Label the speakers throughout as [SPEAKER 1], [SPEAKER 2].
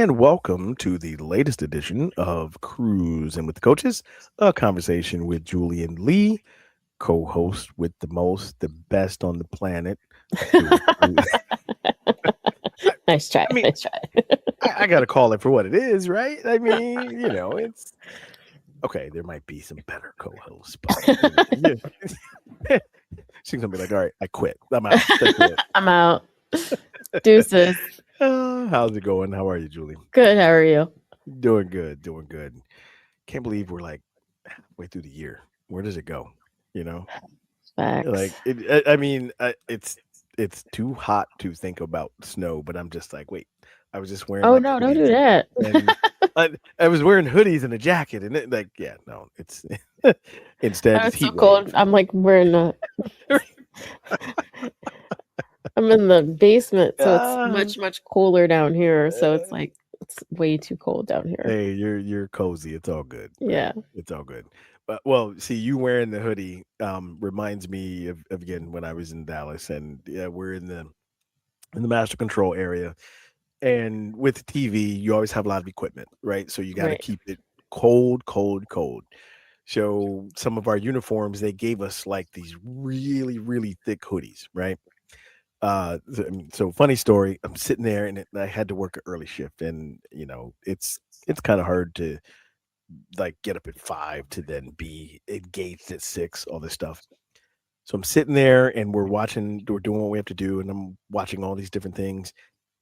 [SPEAKER 1] and welcome to the latest edition of Cruzin with the Coaches, a conversation with Julian Lee, co-host with the most, the best on the planet. I,
[SPEAKER 2] Nice try.
[SPEAKER 1] I mean,
[SPEAKER 2] Nice try.
[SPEAKER 1] I got to call it for what it is, right? I mean, it's okay. There might be some better co-hosts, but yeah. She's gonna be like, "All right, I quit. I'm out. That's it."
[SPEAKER 2] I'm out. Deuces.
[SPEAKER 1] How's it going? How are you, Julie?
[SPEAKER 2] Good. How are you?
[SPEAKER 1] Doing good, doing good. Can't believe we're like halfway through the year. Where does it go? You know, like
[SPEAKER 2] Facts.
[SPEAKER 1] it's too hot to think about snow, but I'm just like, wait, I was just wearing
[SPEAKER 2] Oh
[SPEAKER 1] like
[SPEAKER 2] no! Don't do
[SPEAKER 1] hoodies,
[SPEAKER 2] that.
[SPEAKER 1] and I was wearing hoodies and a jacket, and like, yeah, no, it's instead
[SPEAKER 2] Oh,
[SPEAKER 1] it's
[SPEAKER 2] it's so
[SPEAKER 1] heat wave.
[SPEAKER 2] cold. I'm like wearing a. I'm in the basement, so it's
[SPEAKER 1] Ah,
[SPEAKER 2] much colder down here. So it's
[SPEAKER 1] uh,
[SPEAKER 2] like it's way too cold down here.
[SPEAKER 1] hey, you're cozy. It's all good, right?
[SPEAKER 2] Yeah.
[SPEAKER 1] It's all good. But well, see, you wearing the hoodie reminds me of again when I was in Dallas, and yeah, we're in the master control area. And with TV, you always have a lot of equipment, right? So you got to
[SPEAKER 2] Right.
[SPEAKER 1] keep it cold, cold, cold. So some of our uniforms, they gave us like these really, really thick hoodies, right? So funny story. I'm sitting there, and I had to work an early shift, and it's kind of hard to like get up at 5 to then be engaged at 6, all this stuff. So I'm sitting there, and we're doing what we have to do, and I'm watching all these different things,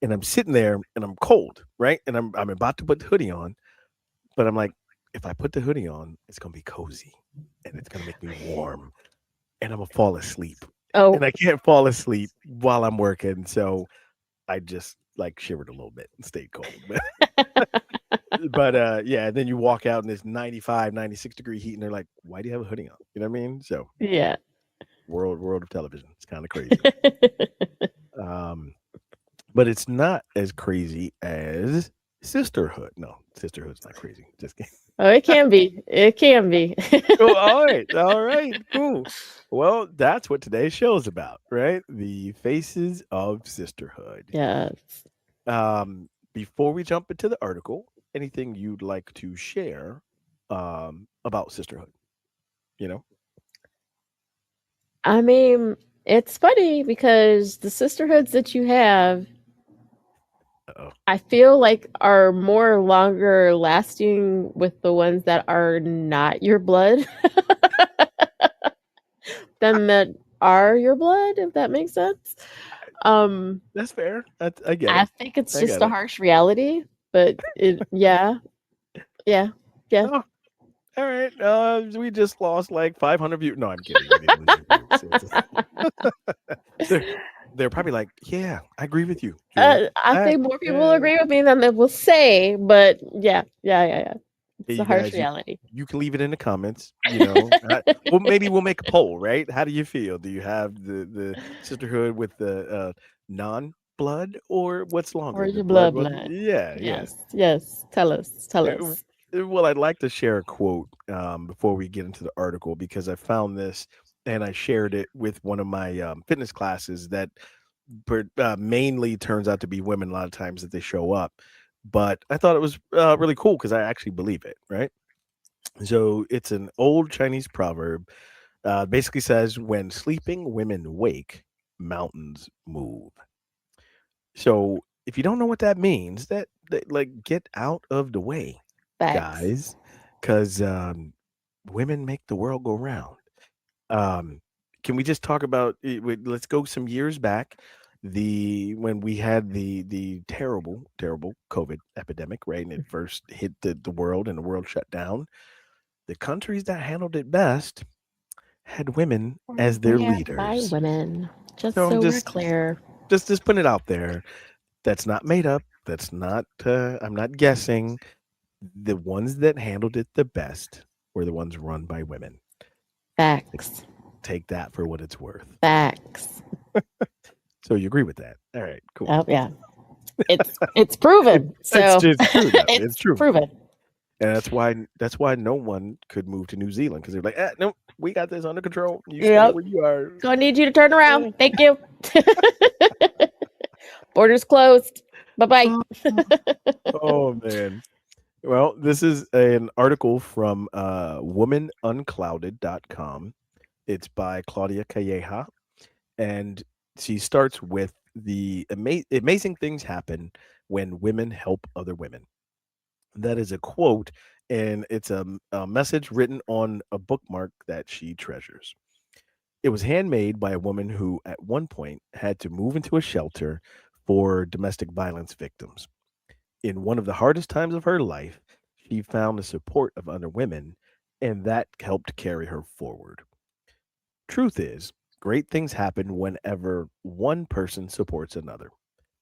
[SPEAKER 1] and I'm sitting there, and I'm cold, right? And I'm about to put the hoodie on, but I'm like, if I put the hoodie on, it's gonna be cozy, and it's gonna make me warm, and I'm gonna fall asleep, and
[SPEAKER 2] Oh
[SPEAKER 1] I can't fall asleep while I'm working, so I just like shivered a little bit and stayed cold. But yeah, and then you walk out in this 95, 96-degree heat, and they're like, why do you have a hoodie on? You know what I mean? So
[SPEAKER 2] yeah.
[SPEAKER 1] world of television. It's kind of crazy. Um, but it's not as crazy as Sisterhood. No, Sisterhood's not crazy. Just kidding.
[SPEAKER 2] Oh, it can be. It can be.
[SPEAKER 1] Oh, all right, cool. Well, that's what today's show is about, right? The faces of sisterhood.
[SPEAKER 2] Yes.
[SPEAKER 1] Before we jump into the article, anything you'd like to share about sisterhood? You know?
[SPEAKER 2] I mean, it's funny because the sisterhoods that you have,
[SPEAKER 1] Uh-oh.
[SPEAKER 2] I feel like are more longer lasting with the ones that are not your blood than that are your blood, if that makes sense. Um,
[SPEAKER 1] That's fair. I get
[SPEAKER 2] I
[SPEAKER 1] it.
[SPEAKER 2] think it's
[SPEAKER 1] I
[SPEAKER 2] just
[SPEAKER 1] get
[SPEAKER 2] a
[SPEAKER 1] it.
[SPEAKER 2] harsh reality, but yeah, yeah, yeah.
[SPEAKER 1] Oh, all right. We just lost like 500 views. No, I'm kidding. We didn't lose your views. They're, they're probably like, yeah, I agree with you, Julie.
[SPEAKER 2] I think more people will
[SPEAKER 1] Yeah.
[SPEAKER 2] agree with me than they will say, but yeah.
[SPEAKER 1] Hey,
[SPEAKER 2] It's a
[SPEAKER 1] you
[SPEAKER 2] harsh
[SPEAKER 1] guys, you
[SPEAKER 2] reality.
[SPEAKER 1] you can leave it in the comments. Well, maybe we'll make a poll, right? How do you feel? Do you have the sisterhood with the non blood, or what's
[SPEAKER 2] Or
[SPEAKER 1] longer,
[SPEAKER 2] your
[SPEAKER 1] the blood one?
[SPEAKER 2] blood.
[SPEAKER 1] Yeah, yeah.
[SPEAKER 2] Yes. Tell us. Tell
[SPEAKER 1] Uh,
[SPEAKER 2] us.
[SPEAKER 1] Well, I'd like to share a quote before we get into the article because I found this and I shared it with one of my fitness classes that mainly turns out to be women a lot of times that they show up. But I thought it was really cool because I actually believe it, right? So it's an old Chinese proverb. Basically says, when sleeping women wake, mountains move. So if you don't know what that means, that like get out of the way,
[SPEAKER 2] Facts.
[SPEAKER 1] guys, because women make the world go round. Um, can we just talk about? Let's go some years back, the when we had the terrible COVID epidemic, right? And it first hit the world, and the world shut down. The countries that handled it best had women as their
[SPEAKER 2] Ran by
[SPEAKER 1] leaders.
[SPEAKER 2] women. Just
[SPEAKER 1] So I'm
[SPEAKER 2] so we're
[SPEAKER 1] just
[SPEAKER 2] clear.
[SPEAKER 1] just putting it out there. That's not made up. That's not. I'm not guessing. The ones that handled it the best were the ones run by women. Take,
[SPEAKER 2] Facts.
[SPEAKER 1] take that for what it's worth.
[SPEAKER 2] Facts.
[SPEAKER 1] So you agree with that? All right, cool.
[SPEAKER 2] Oh yeah. It's proven.
[SPEAKER 1] It's
[SPEAKER 2] So
[SPEAKER 1] just true though. It's
[SPEAKER 2] it's
[SPEAKER 1] true,
[SPEAKER 2] proven.
[SPEAKER 1] and that's why no one could move to New Zealand because they're like, no, we got this under control. You stay
[SPEAKER 2] Yep.
[SPEAKER 1] where you are.
[SPEAKER 2] Gonna need you to turn around.
[SPEAKER 1] Eh.
[SPEAKER 2] Thank you. Borders closed. Bye-bye.
[SPEAKER 1] Oh, oh, man. Well, this is an article from womanunclouded.com. It's by Claudia Calleja, and she starts with the amazing things happen when women help other women. That is a quote, and it's a message written on a bookmark that she treasures. It was handmade by a woman who, at one point, had to move into a shelter for domestic violence victims. In one of the hardest times of her life, she found the support of other women, and that helped carry her forward. Truth is, great things happen whenever one person supports another,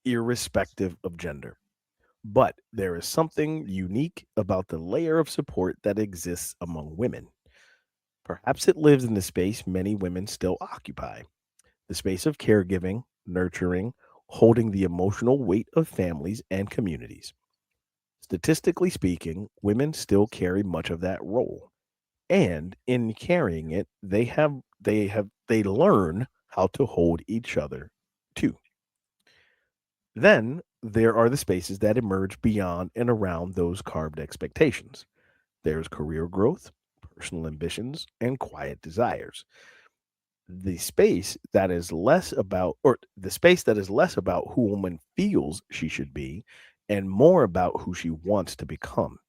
[SPEAKER 1] irrespective of gender. But there is something unique about the layer of support that exists among women. Perhaps it lives in the space many women still occupy, the space of caregiving, nurturing, holding the emotional weight of families and communities. Statistically speaking, women still carry much of that role. And in carrying it, they learn how to hold each other too. Then there are the spaces that emerge beyond and around those carved expectations. There's career growth, personal ambitions, and quiet desires. The space that is less about who a woman feels she should be and more about who she wants to become.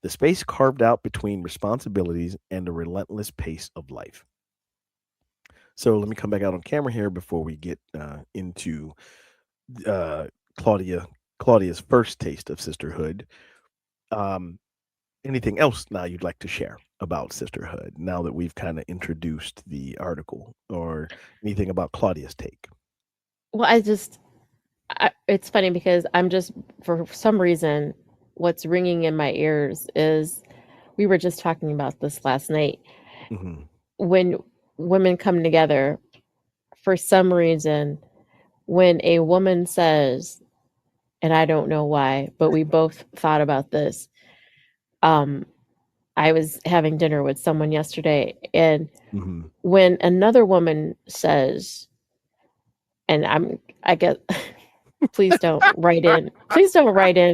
[SPEAKER 1] The space carved out between responsibilities and the relentless pace of life. So let me come back out on camera here before we get into uh, Claudia Claudia's first taste of sisterhood. Um, Anything else now you'd like to share about sisterhood now that we've kind of introduced the article, or anything about Claudia's take?
[SPEAKER 2] Well, it's funny because I'm just, for some reason, what's ringing in my ears is we were just talking about this last night.
[SPEAKER 1] Hmm.
[SPEAKER 2] When women come together, for some reason, when a woman says, and I don't know why, but we both thought about this. Um, I was having dinner with someone yesterday, and
[SPEAKER 1] Hmm.
[SPEAKER 2] when another woman says, and I get, please don't write in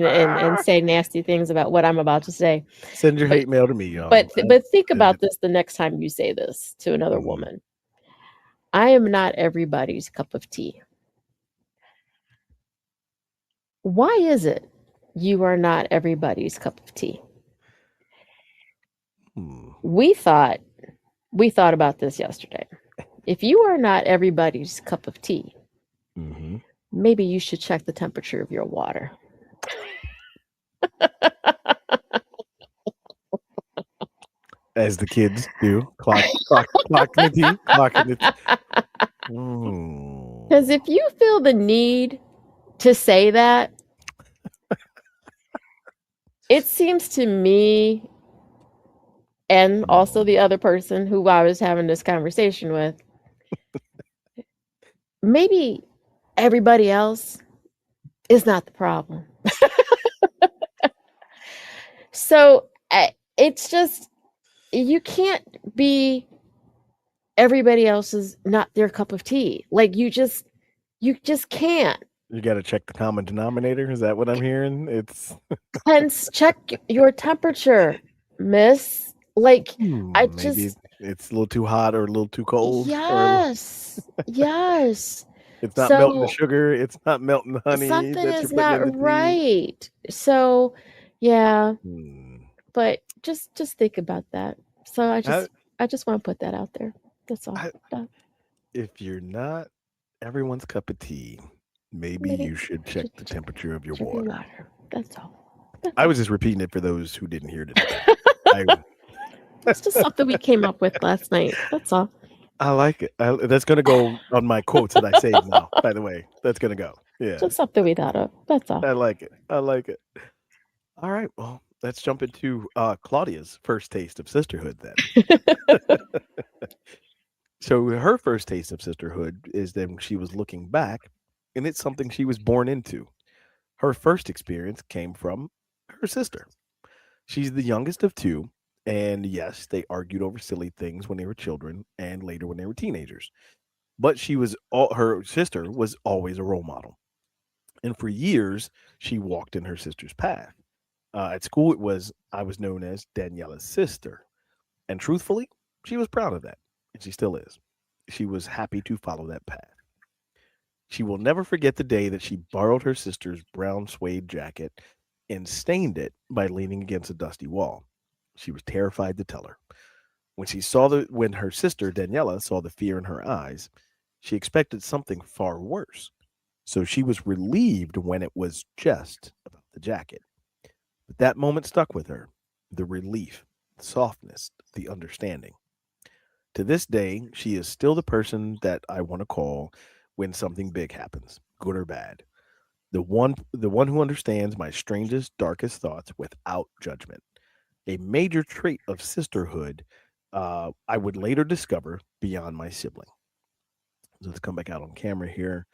[SPEAKER 2] and say nasty things about what I'm about to say.
[SPEAKER 1] Send your
[SPEAKER 2] But
[SPEAKER 1] hate mail to me.
[SPEAKER 2] but think
[SPEAKER 1] Send
[SPEAKER 2] about
[SPEAKER 1] it.
[SPEAKER 2] this the next time you say this to another
[SPEAKER 1] Mhm.
[SPEAKER 2] woman. I am not everybody's cup of tea. Why is it you are not everybody's cup of tea?
[SPEAKER 1] Hmm.
[SPEAKER 2] We thought we thought about this yesterday. If you are not everybody's cup of tea,
[SPEAKER 1] Hmm.
[SPEAKER 2] maybe you should check the temperature of your water.
[SPEAKER 1] As the kids do, clocking the tea, clocking the tea.
[SPEAKER 2] Because
[SPEAKER 1] Mm.
[SPEAKER 2] if you feel the need to say that, it seems to me, and also the
[SPEAKER 1] Mm.
[SPEAKER 2] other person who I was having this conversation with, maybe everybody else is not the problem. So it's just, you can't be everybody else's not their cup of tea. Like you just can't.
[SPEAKER 1] You got to check the common denominator. Is that what I'm hearing? It's
[SPEAKER 2] Hence, check your temperature, miss. Like, I
[SPEAKER 1] maybe
[SPEAKER 2] just,
[SPEAKER 1] it's a little too hot or a little too cold, or
[SPEAKER 2] yes, yes.
[SPEAKER 1] it's not melting the
[SPEAKER 2] So
[SPEAKER 1] sugar. It's not melting the honey
[SPEAKER 2] something
[SPEAKER 1] that you're
[SPEAKER 2] is
[SPEAKER 1] putting
[SPEAKER 2] not
[SPEAKER 1] in the tea.
[SPEAKER 2] right. So, yeah,
[SPEAKER 1] Hmm.
[SPEAKER 2] but just think about that. So
[SPEAKER 1] I,
[SPEAKER 2] I just want to put that out there. That's all.
[SPEAKER 1] I, if you're not everyone's cup of tea, maybe
[SPEAKER 2] Maybe
[SPEAKER 1] you should check
[SPEAKER 2] just
[SPEAKER 1] the temperature of your
[SPEAKER 2] drink your
[SPEAKER 1] water.
[SPEAKER 2] water. That's all. That's
[SPEAKER 1] I
[SPEAKER 2] all.
[SPEAKER 1] was just repeating it for those who didn't hear today. I
[SPEAKER 2] It's just something we came up with last night. That's all.
[SPEAKER 1] I like it. That's gonna go on my quotes that I save now. By the way, that's gonna go. Yeah,
[SPEAKER 2] Just something we thought of. That's all.
[SPEAKER 1] I like it. I like it. All right, well, let's jump into Claudia's first taste of sisterhood then. So her first taste of sisterhood is then she was looking back, and it's something she was born into. Her first experience came from her sister. She's the youngest of two, and yes, they argued over silly things when they were children and later when they were teenagers. But her sister was always a role model. And for years, she walked in her sister's path. At school, I was known as Daniela's sister. And truthfully, she was proud of that. And she still is. She was happy to follow that path. She will never forget the day that she borrowed her sister's brown suede jacket and stained it by leaning against a dusty wall. She was terrified to tell her. When her sister Daniela saw the fear in her eyes, she expected something far worse. So she was relieved when it was just about the jacket. But that moment stuck with her. The relief, the softness, the understanding. To this day, she is still the person that I want to call when something big happens, good or bad. The one who understands my strangest, darkest thoughts without judgment. A major trait of sisterhood I would later discover beyond my sibling. So let's come back out on camera here.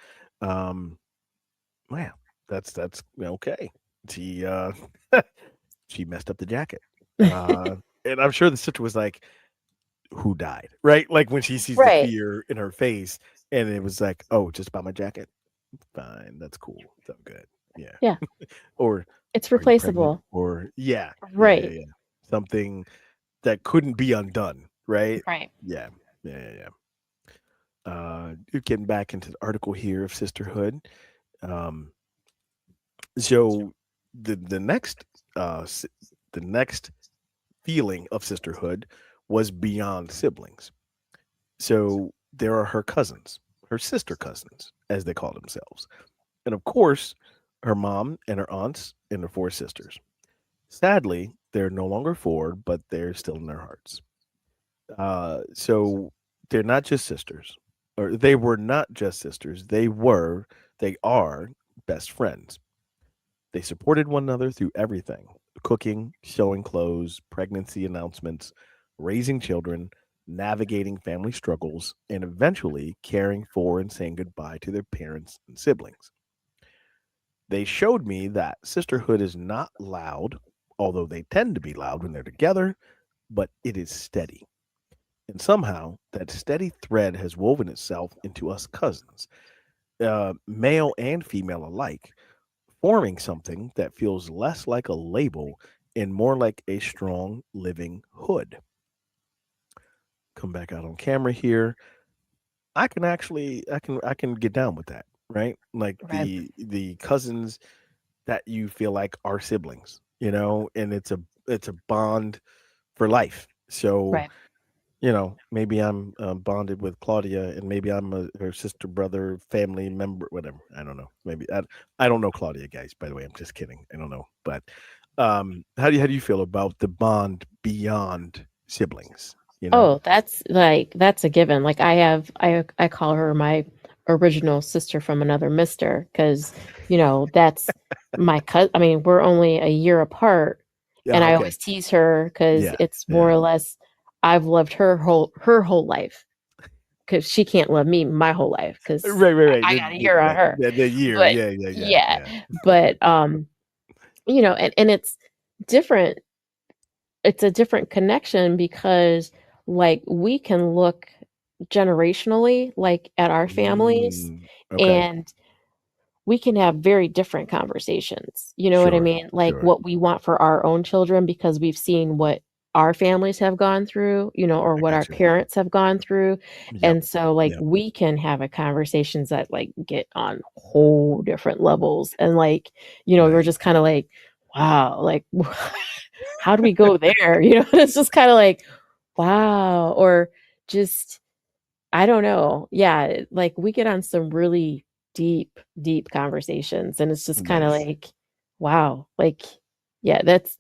[SPEAKER 1] Um, wow, that's okay. She she messed up the jacket, and I'm sure the sister was like, "Who died?" Right? Like when she sees the
[SPEAKER 2] Right.
[SPEAKER 1] fear in her face, and it was like, "Oh, just about my jacket. Fine, that's cool. So good. Yeah."
[SPEAKER 2] Yeah.
[SPEAKER 1] Or
[SPEAKER 2] It's
[SPEAKER 1] are you pregnant?
[SPEAKER 2] replaceable.
[SPEAKER 1] Or yeah, yeah, yeah,
[SPEAKER 2] Right.
[SPEAKER 1] yeah. Something that couldn't be undone, right?
[SPEAKER 2] Right.
[SPEAKER 1] Yeah, yeah, yeah, yeah. Getting back into the article here of sisterhood. Um, so the next the next feeling of sisterhood was beyond siblings. So there are her cousins, her sister cousins, as they call themselves, and of course, her mom and her aunts and her four sisters. Sadly, they're no longer four, but they're still in their hearts. So they're not just sisters, or they were not just sisters. They are best friends. They supported one another through everything: cooking, sewing clothes, pregnancy announcements, raising children, navigating family struggles, and eventually caring for and saying goodbye to their parents and siblings. They showed me that sisterhood is not loud, although they tend to be loud when they're together, but it is steady. And somehow that steady thread has woven itself into us cousins, male and female alike, forming something that feels less like a label and more like a strong living hood. Come back out on camera here. I can get down with that, right? Like
[SPEAKER 2] Right.
[SPEAKER 1] the cousins that you feel like are siblings, and it's a bond for life. So,
[SPEAKER 2] Right.
[SPEAKER 1] maybe I'm bonded with Claudia, and maybe I'm her sister, brother, family member, whatever. I don't know. I don't know Claudia, guys. By the way, I'm just kidding. I don't know. But how do you feel about the bond beyond siblings? You know?
[SPEAKER 2] Oh, that's a given. Like I call her my original sister from another mister because, that's my cousin. I mean, we're only a year apart, and
[SPEAKER 1] Yeah.
[SPEAKER 2] I
[SPEAKER 1] Okay.
[SPEAKER 2] always tease her because
[SPEAKER 1] Yeah.
[SPEAKER 2] it's more
[SPEAKER 1] Yeah.
[SPEAKER 2] or less I've loved her whole life because she can't love me my whole life because
[SPEAKER 1] Right. Right. Right.
[SPEAKER 2] I got a year on her.
[SPEAKER 1] The year.
[SPEAKER 2] But
[SPEAKER 1] Yeah. Yeah. Yeah.
[SPEAKER 2] yeah,
[SPEAKER 1] Yeah.
[SPEAKER 2] but and it's different. It's a different connection because like we can look generationally like at our families,
[SPEAKER 1] Okay.
[SPEAKER 2] and we can have very different conversations. You know what I
[SPEAKER 1] Sure.
[SPEAKER 2] mean? Like
[SPEAKER 1] Sure.
[SPEAKER 2] what we want for our own children because we've seen what our families have gone through, or
[SPEAKER 1] I
[SPEAKER 2] what our
[SPEAKER 1] got you.
[SPEAKER 2] parents have gone through.
[SPEAKER 1] Yep.
[SPEAKER 2] And so like
[SPEAKER 1] Yep.
[SPEAKER 2] we can have a conversations that like get on whole different levels. And like, we're
[SPEAKER 1] Right.
[SPEAKER 2] just kind of like, wow, like how do we go there? It's just kind of like, wow. Or just I don't know. Yeah, like we get on some really deep, deep conversations, and it's just kind of
[SPEAKER 1] Nice.
[SPEAKER 2] like, wow, like, yeah, that's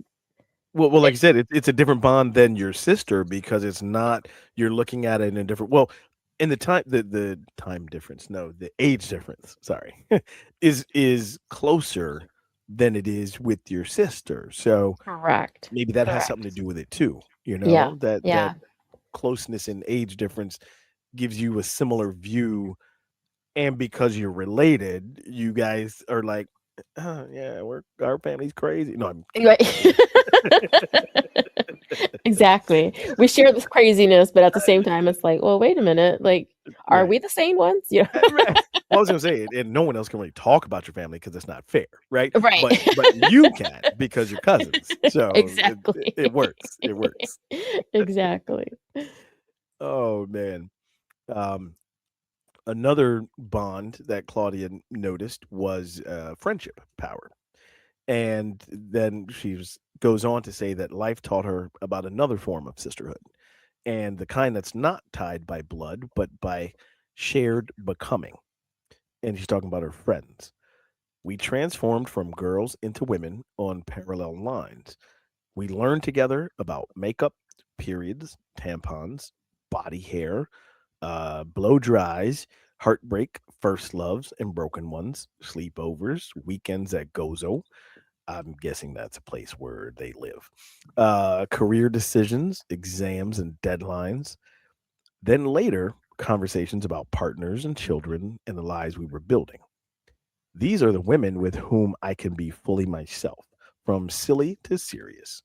[SPEAKER 1] Well, like
[SPEAKER 2] it.
[SPEAKER 1] you said, it's a different bond than your sister because it's not you're looking at it in a different in the time difference, no, the age difference, sorry, is closer than it is with your sister. So
[SPEAKER 2] Correct.
[SPEAKER 1] maybe that has something to
[SPEAKER 2] Correct.
[SPEAKER 1] do with it too,
[SPEAKER 2] Yeah.
[SPEAKER 1] that
[SPEAKER 2] Yeah.
[SPEAKER 1] closeness in age difference gives you a similar view, and because you're related, you guys are like, yeah, our family's crazy. No, I'm kidding.
[SPEAKER 2] Right. Exactly. We share this craziness, but at the same time, it's like, well, wait a minute, like, Are
[SPEAKER 1] Right.
[SPEAKER 2] we the sane ones? Yeah.
[SPEAKER 1] Right. Well, I was gonna say, and no one else can really talk about your family because it's not fair, right?
[SPEAKER 2] Right.
[SPEAKER 1] But you can because you're cousins, so
[SPEAKER 2] Exactly.
[SPEAKER 1] it works. It works.
[SPEAKER 2] Exactly.
[SPEAKER 1] Oh man. Um, Another bond that Claudia noticed was friendship power, and then goes on to say that life taught her about another form of sisterhood, and the kind that's not tied by blood but by shared becoming. And she's talking about her friends. We transformed from girls into women on parallel lines. We learned together about makeup, periods, tampons, body hair, blow dries, heartbreak, first loves and broken ones, sleepovers, weekends at Gozo. I'm guessing that's a place where they live. Career decisions, exams, and deadlines. Then later, conversations about partners and children and the lives we were building. These are the women with whom I can be fully myself, from silly to serious.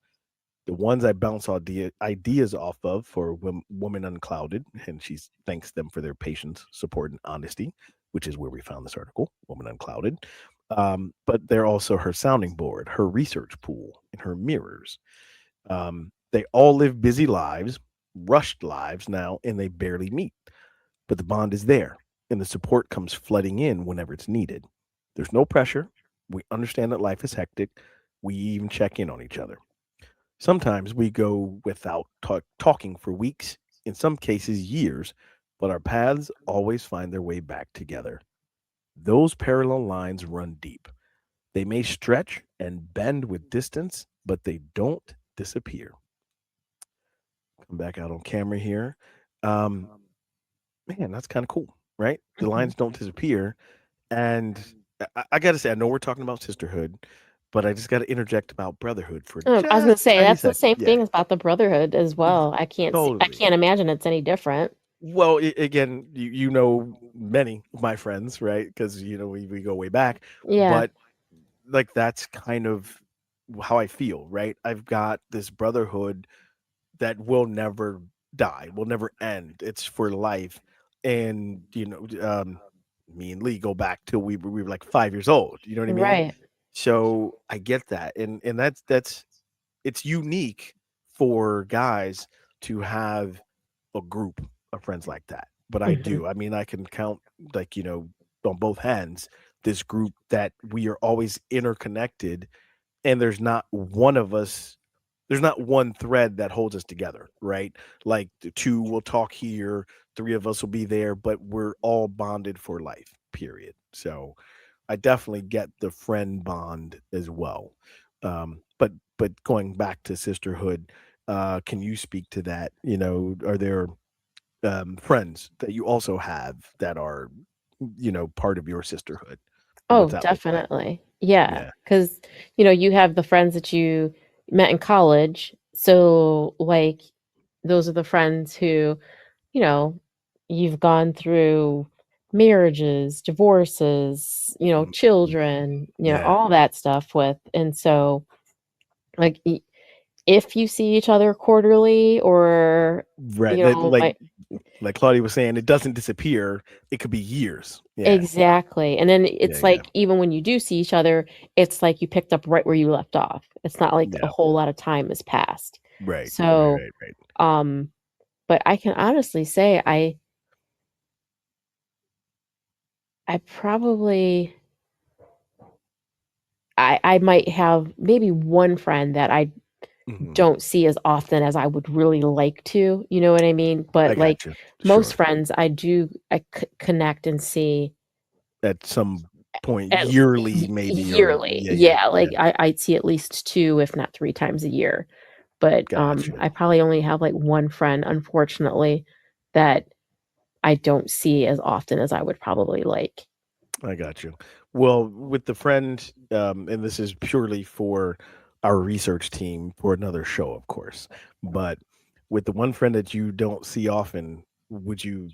[SPEAKER 1] The ones I bounce ideas off of for Woman Unclouded, and she thanks them for their patience, support, and honesty, which is where we found this article, Woman Unclouded. But they're also her sounding board, her research pool, and her mirrors. They all live busy lives, rushed lives now, and they barely meet. But the bond is there, and the support comes flooding in whenever it's needed. There's no pressure. We understand that life is hectic. We even check in on each other. Sometimes we go without talking for weeks, in some cases, years, but our paths always find their way back together. Those parallel lines run deep. They may stretch and bend with distance, but they don't disappear. Come back out on camera here. Um, Man, that's kind of cool, right? The
[SPEAKER 2] Mhm.
[SPEAKER 1] lines don't disappear. And I got to say, I know we're talking about sisterhood, but I just got to interject about brotherhood for
[SPEAKER 2] I was gonna
[SPEAKER 1] just a
[SPEAKER 2] say
[SPEAKER 1] tiny
[SPEAKER 2] that's the
[SPEAKER 1] second.
[SPEAKER 2] same
[SPEAKER 1] Yeah,
[SPEAKER 2] thing about the brotherhood as well. I
[SPEAKER 1] totally.
[SPEAKER 2] can't imagine it's any different.
[SPEAKER 1] Well, again, you know many of my friends, right? Because you know we go way back,
[SPEAKER 2] Yeah.
[SPEAKER 1] but like that's kind of how I feel, right? I've got this brotherhood that will never die, will never end. It's for life, and me and Lee go back till we were like 5 years old. You know what I mean?
[SPEAKER 2] Right.
[SPEAKER 1] So I get that, and that's it's unique for guys to have a group of friends like that. But I
[SPEAKER 2] Mhm.
[SPEAKER 1] do. I mean, I can count like on both hands this group that we are always interconnected, and there's not one thread that holds us together, right? Like the two will talk here, three of us will be there, but we're all bonded for life, period. So I definitely get the friend bond as well. But going back to sisterhood, can you speak to that? Are there friends that you also have that are part of your sisterhood, and
[SPEAKER 2] Oh,
[SPEAKER 1] what's that look like?
[SPEAKER 2] definitely. Yeah,
[SPEAKER 1] Yeah.
[SPEAKER 2] because you have the friends that you met in college. So, like, those are the friends who, you know, you've gone through marriages, divorces,
[SPEAKER 1] Mhm.
[SPEAKER 2] children,
[SPEAKER 1] Yeah.
[SPEAKER 2] all that stuff with. And so, like, if you see each other quarterly or,
[SPEAKER 1] Right. Like
[SPEAKER 2] like,
[SPEAKER 1] like Claudia was saying, it doesn't disappear. It could be years. Yeah.
[SPEAKER 2] exactly. And then
[SPEAKER 1] Yeah.
[SPEAKER 2] it's
[SPEAKER 1] Yeah.
[SPEAKER 2] like even when you do see each other, it's like you picked up right where you left off. It's not like a
[SPEAKER 1] Yeah.
[SPEAKER 2] whole lot of time has passed.
[SPEAKER 1] Right. Right.
[SPEAKER 2] So,
[SPEAKER 1] Right. Right.
[SPEAKER 2] um, but I can honestly say I probably I might have maybe one friend that I
[SPEAKER 1] Mhm.
[SPEAKER 2] don't see as often as I would really like to, you know what I mean? But
[SPEAKER 1] I
[SPEAKER 2] like
[SPEAKER 1] got you.
[SPEAKER 2] most
[SPEAKER 1] Sure.
[SPEAKER 2] friends, I connect and see
[SPEAKER 1] At some point,
[SPEAKER 2] at
[SPEAKER 1] yearly, maybe, or
[SPEAKER 2] yearly.
[SPEAKER 1] yeah, yeah,
[SPEAKER 2] Yeah,
[SPEAKER 1] yeah.
[SPEAKER 2] like I'd see at least 2, if not 3 times a year. But,
[SPEAKER 1] Gotcha.
[SPEAKER 2] I probably only have, like, one friend, unfortunately, that I don't see as often as I would probably like.
[SPEAKER 1] I got you. Well, with the friend, and this is purely for our research team for another show, of course. But with the one friend that you don't see often, would you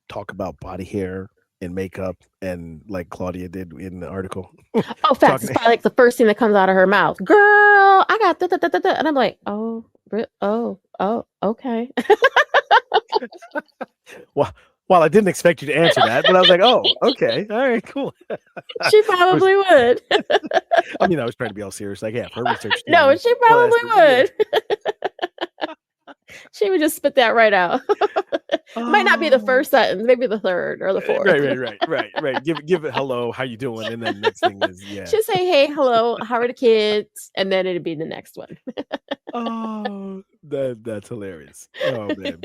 [SPEAKER 1] talk about body hair and makeup and like Claudia did in the article?
[SPEAKER 2] Oh, facts,
[SPEAKER 1] Talking
[SPEAKER 2] it's probably, like, the first thing that comes out of her mouth, "Girl, I got da da da da da," and I'm like, "Oh, okay."
[SPEAKER 1] Well, Well, I didn't expect you to answer that, but I was like, "Oh, okay. All right, cool."
[SPEAKER 2] She
[SPEAKER 1] I was
[SPEAKER 2] probably would.
[SPEAKER 1] I mean, I was trying to be all serious, like, "Yeah, if her research
[SPEAKER 2] No,
[SPEAKER 1] team
[SPEAKER 2] she
[SPEAKER 1] plus
[SPEAKER 2] probably
[SPEAKER 1] yeah."
[SPEAKER 2] would. She would just spit that right out. Might not be the
[SPEAKER 1] Oh,
[SPEAKER 2] first sentence, maybe the third or the
[SPEAKER 1] right,
[SPEAKER 2] fourth.
[SPEAKER 1] right. Give it hello, how you doing? And then next thing is yeah.
[SPEAKER 2] She'd say, "Hey, hello, how are the kids?" And then it'd be the next one.
[SPEAKER 1] Oh, that's hilarious. Oh, man.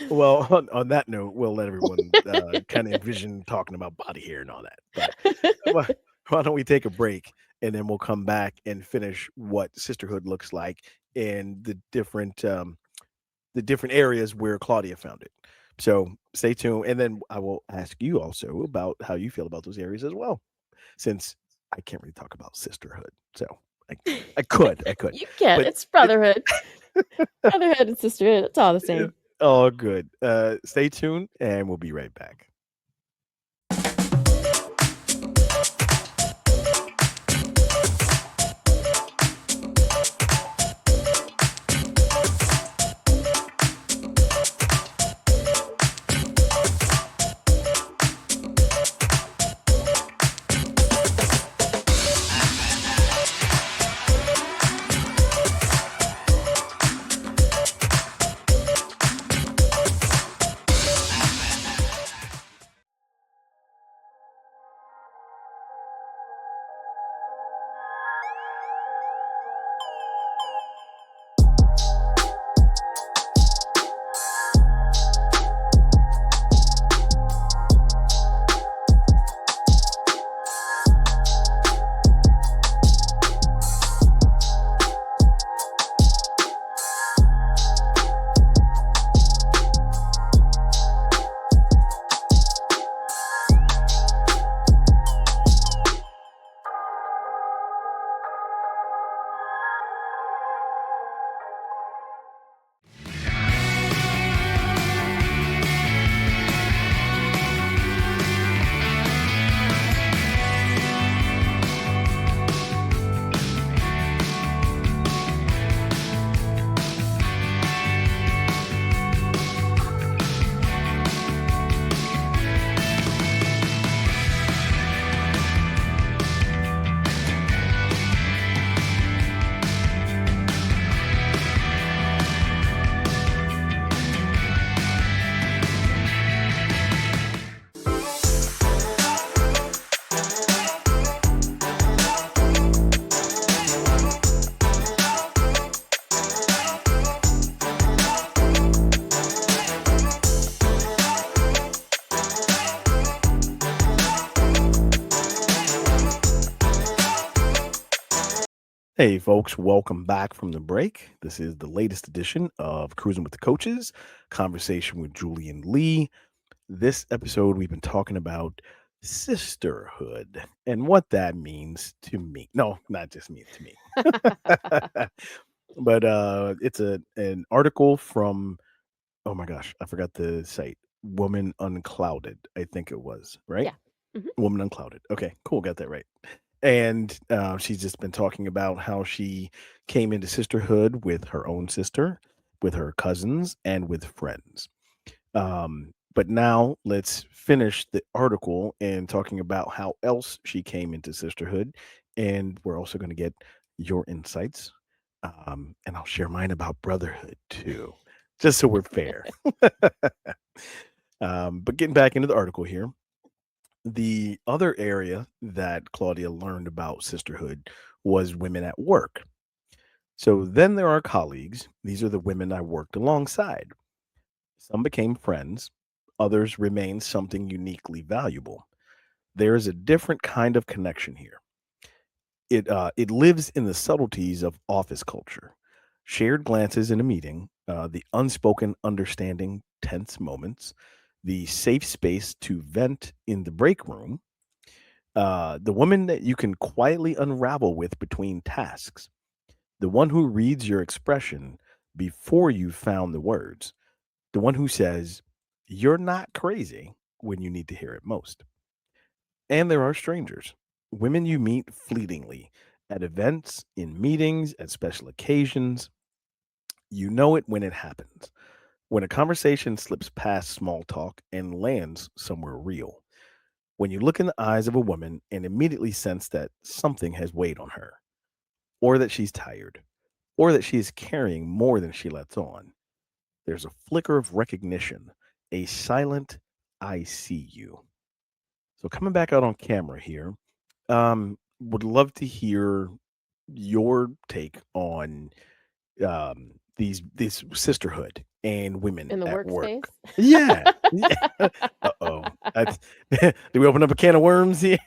[SPEAKER 1] Well, on that note, we'll let everyone, kinda envision talking about body hair and all that, but why why don't we take a break, and then we'll come back and finish what sisterhood looks like in the different areas where Claudia found it. So, stay tuned, and then I will ask you also about how you feel about those areas as well, since I can't really talk about sisterhood, so I I could,
[SPEAKER 2] You can.
[SPEAKER 1] but
[SPEAKER 2] It's
[SPEAKER 1] it
[SPEAKER 2] brotherhood. Brotherhood and sisterhood. It's all the
[SPEAKER 1] it's
[SPEAKER 2] same.
[SPEAKER 1] all good. Stay tuned, and we'll be right back. Hey, folks, welcome back from the break. This is the latest edition of Cruising with the Coaches, conversation with Julian Lee. This episode, we've been talking about sisterhood and what that means to me. No, not just means to me, but it's an article from, oh my gosh, I forgot the site, Woman Unclouded, I think it was, right?
[SPEAKER 2] Yeah. Mhm.
[SPEAKER 1] Woman Unclouded. Okay, cool, got that right. And she's just been talking about how she came into sisterhood with her own sister, with her cousins, and with friends. But now let's finish the article and talking about how else she came into sisterhood. And we're also going to get your insights. And I'll share mine about brotherhood too, just so we're fair. But getting back into the article here, the other area that Claudia learned about sisterhood was women at work. So then there are colleagues. These are the women I worked alongside. Some became friends, others remained something uniquely valuable. There is a different kind of connection here. It lives in the subtleties of office culture, shared glances in a meeting, the unspoken understanding, tense moments, the safe space to vent in the break room, the woman that you can quietly unravel with between tasks, the one who reads your expression before you found the words, the one who says, "You're not crazy" when you need to hear it most. And there are strangers, women you meet fleetingly at events, in meetings, at special occasions. You know it when it happens. when a conversation slips past small talk and lands somewhere real. When you look in the eyes of a woman and immediately sense that something has weighed on her, or that she's tired, or that she is carrying more than she lets on, there's a flicker of recognition, a silent, I see you. So, coming back out on camera here, would love to hear your take on these sisterhood and women
[SPEAKER 2] In the
[SPEAKER 1] at work.
[SPEAKER 2] workspace?
[SPEAKER 1] Yeah. Yeah. Uh-oh. That's did we open up a can of worms here?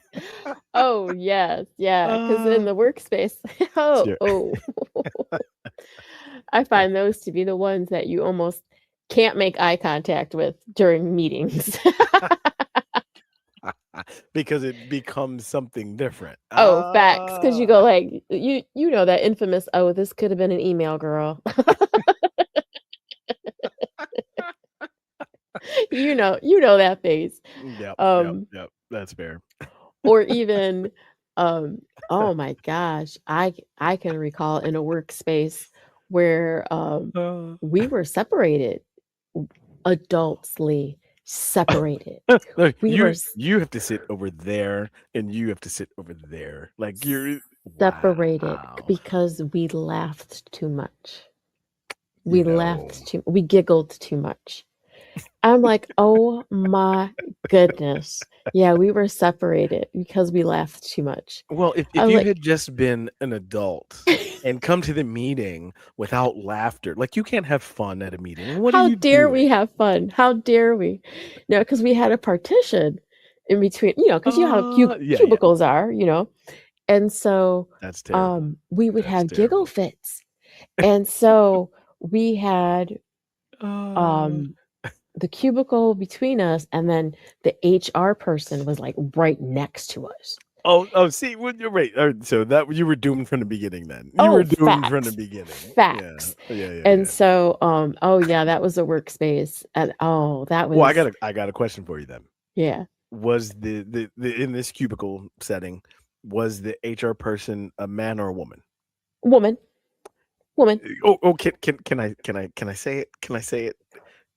[SPEAKER 2] Oh, yes, yeah, because in
[SPEAKER 1] Uh,
[SPEAKER 2] the workspace
[SPEAKER 1] sure.
[SPEAKER 2] oh. I find those to be the ones that you almost can't make eye contact with during meetings.
[SPEAKER 1] Because it becomes something different.
[SPEAKER 2] Oh, facts, because you go
[SPEAKER 1] Ah.
[SPEAKER 2] like, you know that infamous, "Oh, this could have been an email, girl." You know that face.
[SPEAKER 1] Yep, yep,
[SPEAKER 2] Um,
[SPEAKER 1] yep. That's fair.
[SPEAKER 2] or even, um, oh my gosh, I can recall in a workspace where,
[SPEAKER 1] Uh,
[SPEAKER 2] we were separated, w adultsly separated.
[SPEAKER 1] no,
[SPEAKER 2] We were
[SPEAKER 1] you have to sit over there, and you have to sit over there. Like you're
[SPEAKER 2] separated
[SPEAKER 1] wow.
[SPEAKER 2] because we laughed too much.
[SPEAKER 1] You
[SPEAKER 2] We
[SPEAKER 1] know.
[SPEAKER 2] laughed too we giggled too much. I'm like, "Oh my goodness." Yeah, we were separated because we laughed too much.
[SPEAKER 1] Well, if
[SPEAKER 2] I'm
[SPEAKER 1] you
[SPEAKER 2] like
[SPEAKER 1] had just been an adult and come to the meeting without laughter, like you can't have fun at a meeting. What are
[SPEAKER 2] how
[SPEAKER 1] you
[SPEAKER 2] dare we
[SPEAKER 1] doing?
[SPEAKER 2] have fun? How dare we? No, because we had a partition in between, because you know how
[SPEAKER 1] Yeah, yeah.
[SPEAKER 2] cubicles are, and so,
[SPEAKER 1] That's terrible.
[SPEAKER 2] we would
[SPEAKER 1] That's
[SPEAKER 2] have giggle
[SPEAKER 1] terrible.
[SPEAKER 2] fits, and so we had,
[SPEAKER 1] Uh,
[SPEAKER 2] um the cubicle between us, and then the HR person was, like, right next to us.
[SPEAKER 1] oh, see, well, you're right. So that you were doomed from the beginning. Then you were
[SPEAKER 2] Oh,
[SPEAKER 1] doomed from the
[SPEAKER 2] facts,
[SPEAKER 1] beginning. Yeah,
[SPEAKER 2] facts.
[SPEAKER 1] yeah, yeah,
[SPEAKER 2] And
[SPEAKER 1] yeah.
[SPEAKER 2] so, oh, yeah, that was a workspace, and, oh, that
[SPEAKER 1] Well,
[SPEAKER 2] was
[SPEAKER 1] I got a question for you then.
[SPEAKER 2] yeah.
[SPEAKER 1] Was the in this cubicle setting, was the HR person a man or a woman?
[SPEAKER 2] Woman, woman.
[SPEAKER 1] Oh, can I say it? Can I say it?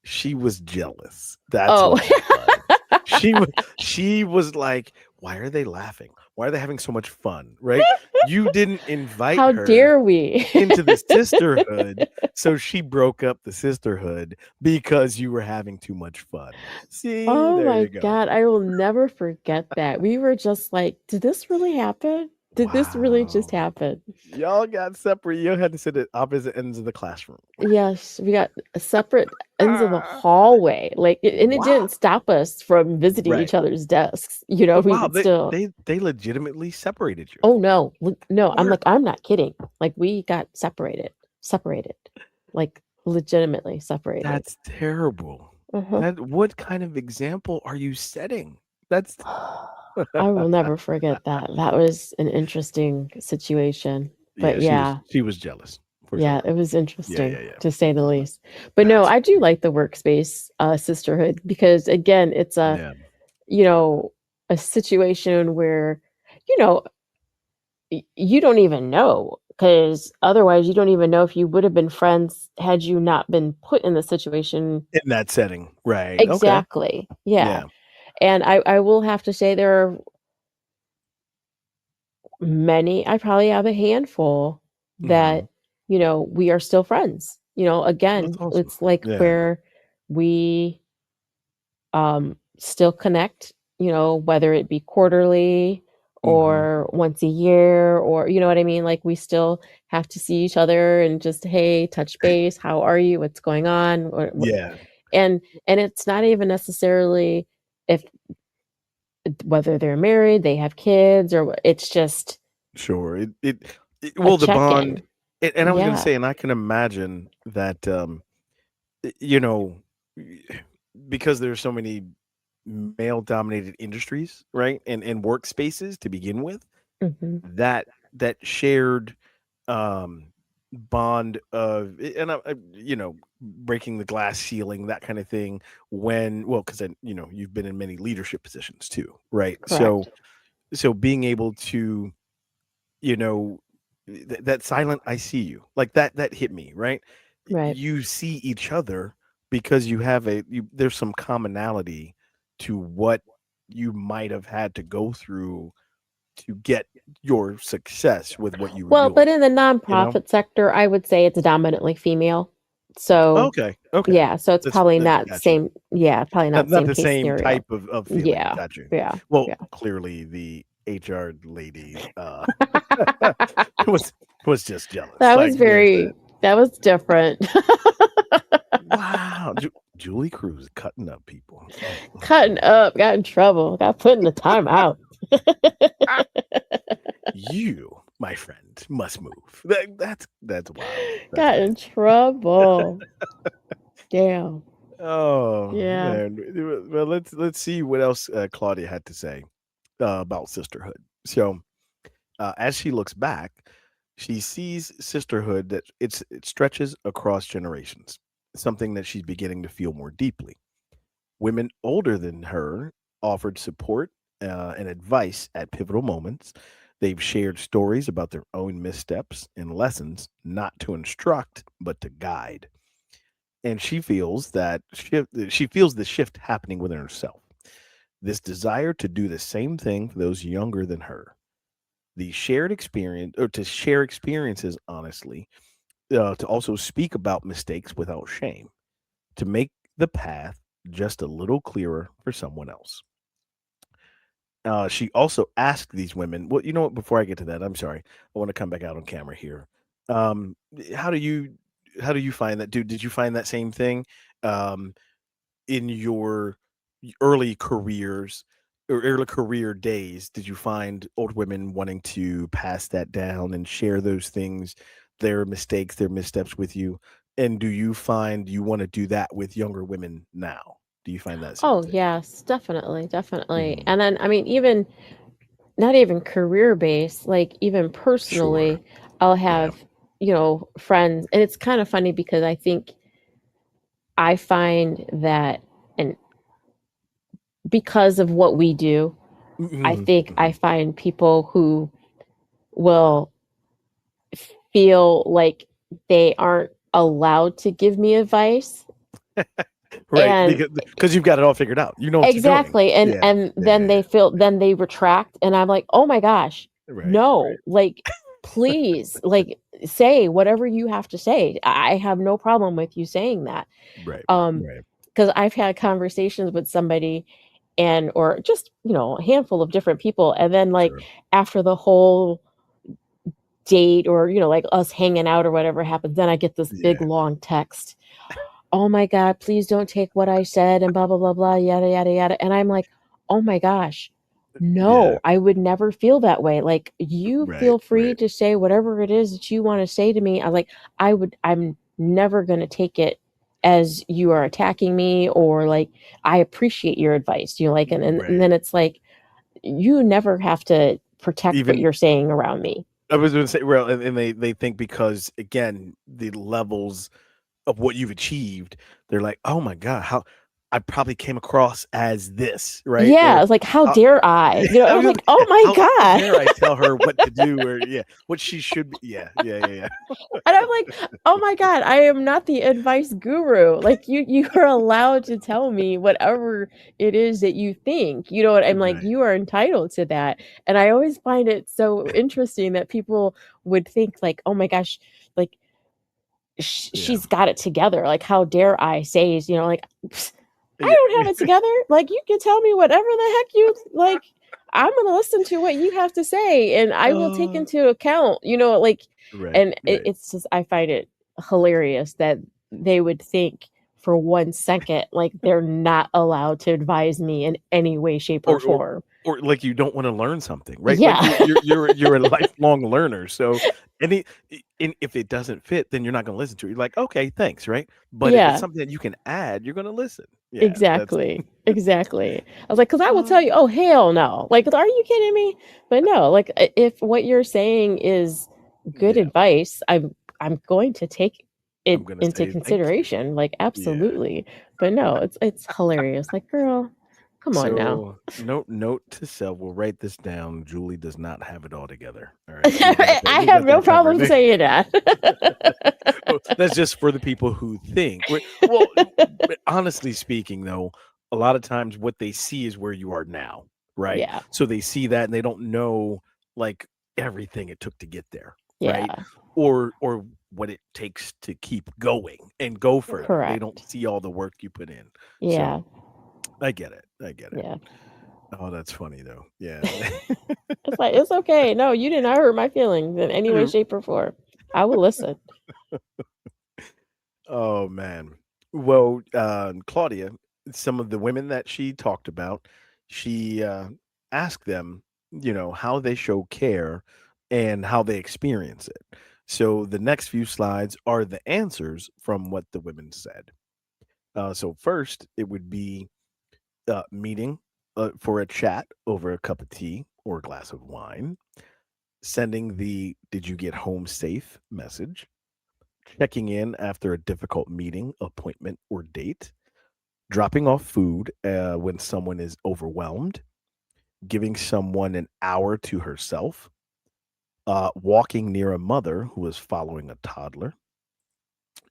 [SPEAKER 1] She was jealous. That's
[SPEAKER 2] Oh.
[SPEAKER 1] what it was. She was like, "Why are they laughing? Why are they having so much fun?" Right? You didn't invite
[SPEAKER 2] How
[SPEAKER 1] her
[SPEAKER 2] dare we?
[SPEAKER 1] into the sisterhood, so she broke up the sisterhood because you were having too much fun. See,
[SPEAKER 2] Oh
[SPEAKER 1] there
[SPEAKER 2] my
[SPEAKER 1] you go.
[SPEAKER 2] god, I will never forget that. We were just like, "Did this really happen? Did this really just
[SPEAKER 1] Wow.
[SPEAKER 2] happen?"
[SPEAKER 1] Y'all got separate. You had to sit at opposite ends of the classroom.
[SPEAKER 2] Yes, we got separate ends of the hallway, like, and it
[SPEAKER 1] Wow.
[SPEAKER 2] didn't stop us from visiting
[SPEAKER 1] Right.
[SPEAKER 2] each other's desks, we
[SPEAKER 1] Wow,
[SPEAKER 2] would still
[SPEAKER 1] they legitimately separated you.
[SPEAKER 2] oh, no, look no, I'm
[SPEAKER 1] Where
[SPEAKER 2] like, I'm not kidding, like, we got separated, like, legitimately separated.
[SPEAKER 1] that's terrible.
[SPEAKER 2] Uh-huh.
[SPEAKER 1] That what kind of example are you setting? That's
[SPEAKER 2] I will never forget that. That was an interesting situation, but
[SPEAKER 1] yeah,
[SPEAKER 2] yeah.
[SPEAKER 1] she was jealous for
[SPEAKER 2] Yeah,
[SPEAKER 1] sure.
[SPEAKER 2] it was
[SPEAKER 1] Yeah,
[SPEAKER 2] interesting
[SPEAKER 1] yeah, yeah.
[SPEAKER 2] to say the least. But no,
[SPEAKER 1] That's
[SPEAKER 2] I do like the workspace, sisterhood because again, it's
[SPEAKER 1] yeah.
[SPEAKER 2] you know, a situation where, you know, you don't even know because otherwise you don't even know if you would have been friends had you not been put in the situation.
[SPEAKER 1] In that setting, right, okay.
[SPEAKER 2] Exactly. Yeah.
[SPEAKER 1] Yeah.
[SPEAKER 2] And I will have to say there are many, I probably have a handful
[SPEAKER 1] Mhm.
[SPEAKER 2] that, we are still friends.
[SPEAKER 1] That's
[SPEAKER 2] Again,
[SPEAKER 1] awesome.
[SPEAKER 2] it's like
[SPEAKER 1] Yeah.
[SPEAKER 2] where we still connect, whether it be quarterly
[SPEAKER 1] Mhm.
[SPEAKER 2] or once a year or you know what I mean? Like we still have to see each other and just, hey, touch base, how are you? What's going on?
[SPEAKER 1] Yeah,
[SPEAKER 2] And it's not even necessarily if whether they're married, they have kids, or it's just
[SPEAKER 1] sure.
[SPEAKER 2] a
[SPEAKER 1] Well, the bond
[SPEAKER 2] check-in.
[SPEAKER 1] and I was gonna
[SPEAKER 2] Yeah.
[SPEAKER 1] say, and I can imagine that, you know, because there's so many male dominated industries, right? And workspaces to begin with,
[SPEAKER 2] Mhm.
[SPEAKER 1] that that shared um bond of breaking the glass ceiling, that kind of thing, when well because then you've been in many leadership positions too, right? So
[SPEAKER 2] Correct.
[SPEAKER 1] being able to you know that silent I see you, like that hit me, right?
[SPEAKER 2] Right.
[SPEAKER 1] You see each other because you have there's some commonality to what you might have had to go through to get your success with what you were
[SPEAKER 2] Well, but
[SPEAKER 1] doing,
[SPEAKER 2] in the
[SPEAKER 1] you know?
[SPEAKER 2] nonprofit sector, I would say it's dominantly female. So,
[SPEAKER 1] Okay, okay.
[SPEAKER 2] yeah, so it's
[SPEAKER 1] That's
[SPEAKER 2] probably
[SPEAKER 1] that
[SPEAKER 2] not
[SPEAKER 1] got you.
[SPEAKER 2] same, yeah, probably not
[SPEAKER 1] Not
[SPEAKER 2] same
[SPEAKER 1] the
[SPEAKER 2] case
[SPEAKER 1] same
[SPEAKER 2] scenario.
[SPEAKER 1] type of feeling,
[SPEAKER 2] Yeah,
[SPEAKER 1] got you.
[SPEAKER 2] yeah,
[SPEAKER 1] Well,
[SPEAKER 2] yeah.
[SPEAKER 1] clearly the HR lady, was was just jealous,
[SPEAKER 2] That
[SPEAKER 1] like,
[SPEAKER 2] was
[SPEAKER 1] there's
[SPEAKER 2] very,
[SPEAKER 1] that.
[SPEAKER 2] that was different.
[SPEAKER 1] Wow, Julie Cruz cutting up people.
[SPEAKER 2] Cutting up, got in trouble, got put in the timeout.
[SPEAKER 1] You, my friend, must move. That's wild. That's
[SPEAKER 2] Got in
[SPEAKER 1] crazy.
[SPEAKER 2] trouble. Damn.
[SPEAKER 1] Oh
[SPEAKER 2] Yeah.
[SPEAKER 1] man. Well, let's see what else Claudia had to say about sisterhood. So, as she looks back, she sees sisterhood that it stretches across generations. Something that she's beginning to feel more deeply. Women older than her offered support and advice at pivotal moments. They've shared stories about their own missteps and lessons, not to instruct, but to guide. And she feels the shift happening within herself. This desire to do the same thing for those younger than her. The shared experience, or to share experiences honestly, to also speak about mistakes without shame, to make the path just a little clearer for someone else. She also asked these women, well, you know what? Before I get to that, I'm sorry. I want to come back out on camera here. Um, how do you how do you find that, dude? Did you find that same thing in your early careers or early career days? Did you find old women wanting to pass that down and share those things, their mistakes, their missteps with you? And do you find you want to do that with younger women now? Do you find that same
[SPEAKER 2] Oh,
[SPEAKER 1] thing?
[SPEAKER 2] yes, definitely, definitely.
[SPEAKER 1] Mhm.
[SPEAKER 2] And then, I mean, even not even career based, like even
[SPEAKER 1] Sure.
[SPEAKER 2] personally, I'll
[SPEAKER 1] Yeah.
[SPEAKER 2] have, friends. And it's kind of funny because I think I find that, and because of what we do, I
[SPEAKER 1] Mhm,
[SPEAKER 2] think I
[SPEAKER 1] mhm.
[SPEAKER 2] find people who will feel like they aren't allowed to give me advice.
[SPEAKER 1] Right,
[SPEAKER 2] And
[SPEAKER 1] because you've got it all figured out. You know what you're doing.
[SPEAKER 2] exactly, and
[SPEAKER 1] Yeah.
[SPEAKER 2] and
[SPEAKER 1] Yeah,
[SPEAKER 2] then
[SPEAKER 1] yeah,
[SPEAKER 2] they
[SPEAKER 1] yeah.
[SPEAKER 2] feel, then they retract, and I'm like, "Oh my gosh,
[SPEAKER 1] Right,
[SPEAKER 2] no,
[SPEAKER 1] right,
[SPEAKER 2] like, please, like, say whatever you have to say. I have no problem with you saying that."
[SPEAKER 1] right,
[SPEAKER 2] Um,
[SPEAKER 1] right.
[SPEAKER 2] because I've had conversations with somebody, and or just, a handful of different people, and then, like,
[SPEAKER 1] Sure.
[SPEAKER 2] after the whole date, or, like, us hanging out or whatever happens, then I get this big,
[SPEAKER 1] Yeah,
[SPEAKER 2] long text. "Oh my god, please don't take what I said and blah blah blah blah, yada yada yada." And I'm like, "Oh my gosh.
[SPEAKER 1] yeah.
[SPEAKER 2] No, I would never feel that way. Like, you
[SPEAKER 1] Right,
[SPEAKER 2] feel free
[SPEAKER 1] right,
[SPEAKER 2] to say whatever it is that you want to say to me." I'm never going to take it as you are attacking me, or like, I appreciate your advice. Like, and
[SPEAKER 1] right.
[SPEAKER 2] then it's like, you never have to protect what
[SPEAKER 1] Even
[SPEAKER 2] you're saying around me.
[SPEAKER 1] I was gonna say, well, and they think because, again, the levels of what you've achieved, they're like, "Oh my god, how I probably came across as this," right?
[SPEAKER 2] Yeah,
[SPEAKER 1] Or,
[SPEAKER 2] it's like, how
[SPEAKER 1] how
[SPEAKER 2] dare I?
[SPEAKER 1] I
[SPEAKER 2] And I'm
[SPEAKER 1] was
[SPEAKER 2] like,
[SPEAKER 1] like,
[SPEAKER 2] "Oh
[SPEAKER 1] yeah,
[SPEAKER 2] my
[SPEAKER 1] how
[SPEAKER 2] god."
[SPEAKER 1] dare I tell her what to do, or yeah, what she should be. Yeah, yeah, yeah,
[SPEAKER 2] And I'm like, "Oh my god, I am not the advice guru. Like, you are allowed to tell me whatever it is that you think." What I'm like,
[SPEAKER 1] Right.
[SPEAKER 2] "You are entitled to that." And I always find it so interesting that people would think like, "Oh my gosh, like,
[SPEAKER 1] Yeah.
[SPEAKER 2] she's got it together. Like, how dare I say," like, "Psst, I
[SPEAKER 1] Yeah.
[SPEAKER 2] don't have it together. Like, you can tell me whatever the heck you like. I'm going to listen to what you have to say, and I will take
[SPEAKER 1] Uh,
[SPEAKER 2] into account," like,
[SPEAKER 1] right,
[SPEAKER 2] and
[SPEAKER 1] right.
[SPEAKER 2] it's just, I find it hilarious that they would think for 1 second like they're not allowed to advise me in any way, shape, or
[SPEAKER 1] Or or
[SPEAKER 2] form.
[SPEAKER 1] or like you don't wanna learn something, right? Like
[SPEAKER 2] Yeah.
[SPEAKER 1] you're a lifelong learner, so and if it doesn't fit, then you're not gonna listen to it. You're like, "Okay, thanks," right? But if it's
[SPEAKER 2] Yeah.
[SPEAKER 1] something that you can add, you're gonna listen. Yeah, that's
[SPEAKER 2] Exactly, exactly. I was like, "'Cause I will tell you."
[SPEAKER 1] uh,
[SPEAKER 2] "Oh, hell no." Like, "Are you kidding me?" But no, like, I if what you're saying is good
[SPEAKER 1] yeah,
[SPEAKER 2] advice, I'm going to take it
[SPEAKER 1] I'm gonna
[SPEAKER 2] into
[SPEAKER 1] say thank you.
[SPEAKER 2] consideration, like,
[SPEAKER 1] Yeah.
[SPEAKER 2] absolutely. But no, it's hilarious. Like, "Girl." Come on now.
[SPEAKER 1] So note to self. We'll write this down. Julie does not have it all together. All right,
[SPEAKER 2] I
[SPEAKER 1] we
[SPEAKER 2] have
[SPEAKER 1] got
[SPEAKER 2] no
[SPEAKER 1] that covered.
[SPEAKER 2] problem saying that.
[SPEAKER 1] Well, that's just for the people who think. Well, but honestly speaking, though, a lot of times what they see is where you are now, right?
[SPEAKER 2] Yeah.
[SPEAKER 1] So they see that and they don't know like everything it took to get there, right?
[SPEAKER 2] Yeah.
[SPEAKER 1] Or what it takes to keep going and go further. They don't
[SPEAKER 2] Correct.
[SPEAKER 1] see all the work you put in.
[SPEAKER 2] Yeah.
[SPEAKER 1] So I get it. I get it.
[SPEAKER 2] Yeah.
[SPEAKER 1] Oh, that's funny though. Yeah.
[SPEAKER 2] It's like, it's okay. No, you did not hurt my feelings in any way, shape, or form. I will listen.
[SPEAKER 1] Oh man. Well, Claudia, some of the women that she talked about, she asked them, how they show care and how they experience it. So the next few slides are the answers from what the women said. So first, it would be meeting for a chat over a cup of tea or a glass of wine, sending the "Did you get home safe?" message, checking in after a difficult meeting, appointment, or date, dropping off food when someone is overwhelmed, giving someone an hour to herself, walking near a mother who is following a toddler.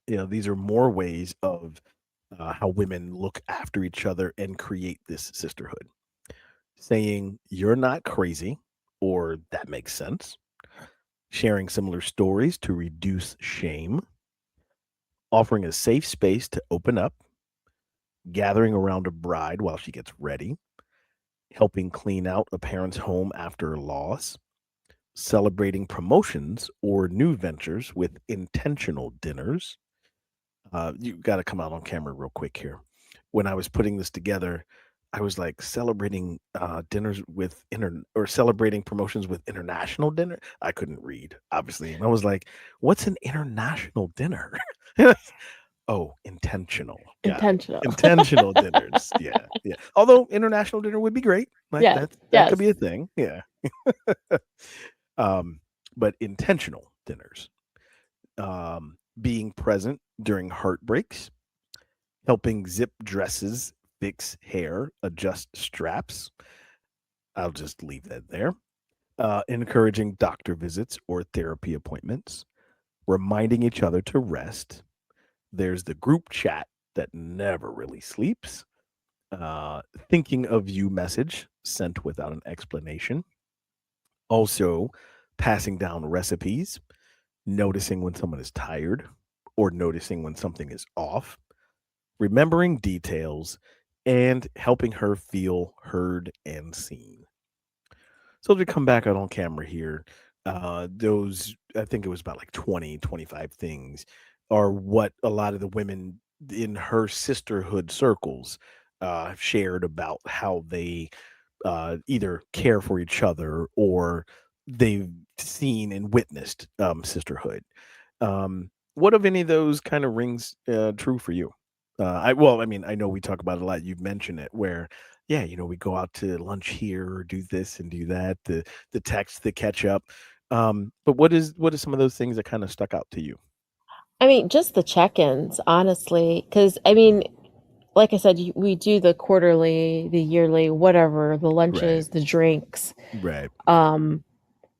[SPEAKER 1] These are more ways of how women look after each other and create this sisterhood. Saying, "You're not crazy," or "That makes sense." Sharing similar stories to reduce shame, offering a safe space to open up, gathering around a bride while she gets ready, helping clean out a parent's home after a loss, celebrating promotions or new ventures with intentional dinners. You got to come out on camera real quick here. When I was putting this together, I was like celebrating dinners with or celebrating promotions with international dinner. I couldn't read, obviously. And I was like, what's an international dinner? Oh, intentional. Got it.
[SPEAKER 2] Intentional.
[SPEAKER 1] Intentional dinners. Yeah, yeah. Although international dinner would be great. Like
[SPEAKER 2] Yes.
[SPEAKER 1] that could
[SPEAKER 2] Yes.
[SPEAKER 1] be a thing. Yeah. um, but intentional dinners. Being present during heartbreaks, helping zip dresses, fix hair, adjust straps. I'll just leave that there. Encouraging doctor visits or therapy appointments, reminding each other to rest. There's the group chat that never really sleeps. Thinking of you message sent without an explanation. Also, passing down recipes, noticing when someone is tired or noticing when something is off, remembering details, and helping her feel heard and seen. So as we come back out on camera here, those, I think it was about like 20, 25 things are what a lot of the women in her sisterhood circles have shared about how they either care for each other or they've seen and witnessed sisterhood. What of any of those kind of rings true for you? I mean, I know we talk about it a lot. You've mentioned it where, yeah, we go out to lunch here or do this and do that. The text, the catch up. But what are some of those things that kind of stuck out to you?
[SPEAKER 2] I mean, just the check-ins, honestly, because I mean, like I said, we do the quarterly, the yearly, whatever, the
[SPEAKER 1] Right.
[SPEAKER 2] lunches, the drinks.
[SPEAKER 1] Right.
[SPEAKER 2] Um,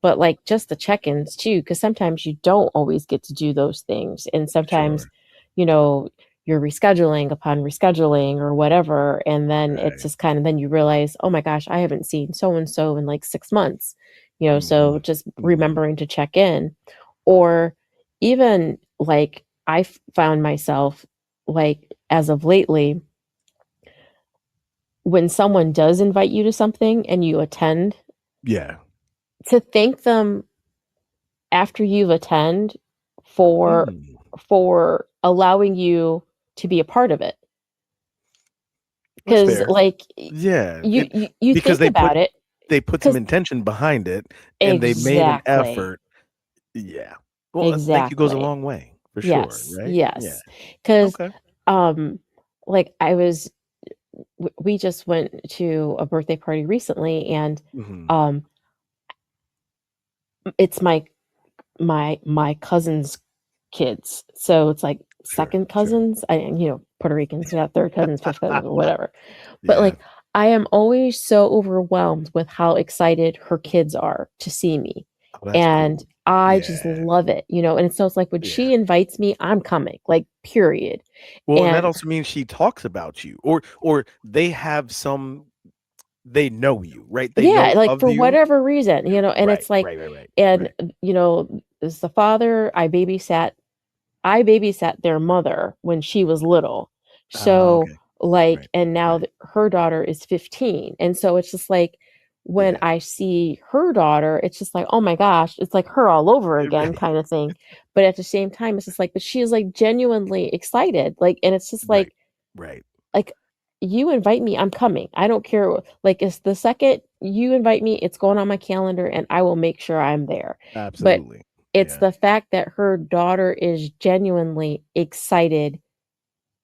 [SPEAKER 2] but like just the check-ins too, because sometimes you don't always get to do those things. And sometimes,
[SPEAKER 1] Sure.
[SPEAKER 2] you know, you're rescheduling upon rescheduling or whatever. And then it's
[SPEAKER 1] Right.
[SPEAKER 2] just kind of then you realize, oh my gosh, I haven't seen so and so in like 6 months,
[SPEAKER 1] Hmm.
[SPEAKER 2] so just
[SPEAKER 1] Hmm.
[SPEAKER 2] remembering to check in. Or even like found myself like as of lately, when someone does invite you to something and you attend,
[SPEAKER 1] Yeah.
[SPEAKER 2] to thank them after you've attend for
[SPEAKER 1] Mm,
[SPEAKER 2] allowing you to be a part of it.
[SPEAKER 1] that's
[SPEAKER 2] Because
[SPEAKER 1] fair.
[SPEAKER 2] like
[SPEAKER 1] Yeah.
[SPEAKER 2] you
[SPEAKER 1] Because
[SPEAKER 2] think about it,
[SPEAKER 1] they put some
[SPEAKER 2] because
[SPEAKER 1] intention behind it and they made an
[SPEAKER 2] exactly,
[SPEAKER 1] effort. Yeah. Well, thank you goes a
[SPEAKER 2] exactly.
[SPEAKER 1] long way for sure,
[SPEAKER 2] Yes,
[SPEAKER 1] right? Yeah.
[SPEAKER 2] yes. Because
[SPEAKER 1] Okay.
[SPEAKER 2] like we just went to a birthday party recently, and
[SPEAKER 1] Mhm.
[SPEAKER 2] um it's my cousin's kids. So it's like
[SPEAKER 1] Sure,
[SPEAKER 2] second
[SPEAKER 1] sure.
[SPEAKER 2] cousins, and Puerto Ricans, yeah, third cousins, fifth cousins, or whatever. But
[SPEAKER 1] Yeah.
[SPEAKER 2] like I am always so overwhelmed with how excited her kids are to see me.
[SPEAKER 1] Oh, that's
[SPEAKER 2] And
[SPEAKER 1] cool.
[SPEAKER 2] I just
[SPEAKER 1] Yeah,
[SPEAKER 2] love it, and so it's like when
[SPEAKER 1] yeah.
[SPEAKER 2] she invites me, I'm coming, like, period.
[SPEAKER 1] Well, and that
[SPEAKER 2] And
[SPEAKER 1] also means she talks about you, or they have some they know you, right? They
[SPEAKER 2] yeah,
[SPEAKER 1] know
[SPEAKER 2] like
[SPEAKER 1] of
[SPEAKER 2] for
[SPEAKER 1] you.
[SPEAKER 2] whatever reason, and
[SPEAKER 1] Right,
[SPEAKER 2] it's like,
[SPEAKER 1] right, right, right,
[SPEAKER 2] and,
[SPEAKER 1] right.
[SPEAKER 2] as the father, I babysat their mother when she was little.
[SPEAKER 1] Ah,
[SPEAKER 2] So,
[SPEAKER 1] okay.
[SPEAKER 2] like,
[SPEAKER 1] Right,
[SPEAKER 2] and now
[SPEAKER 1] right.
[SPEAKER 2] her daughter is 15. And so it's just like when
[SPEAKER 1] Yeah.
[SPEAKER 2] I see her daughter, it's just like, oh my gosh, it's like her all over again kind of thing. But at the same time, it's just like, but she is like genuinely excited. Like, and it's just
[SPEAKER 1] Right, right.
[SPEAKER 2] like you invite me, I'm coming. I don't care. Like, it's the second you invite me, it's going on my calendar and I will make sure I'm there. But
[SPEAKER 1] Absolutely.
[SPEAKER 2] it's
[SPEAKER 1] Yeah.
[SPEAKER 2] the fact that her daughter is genuinely excited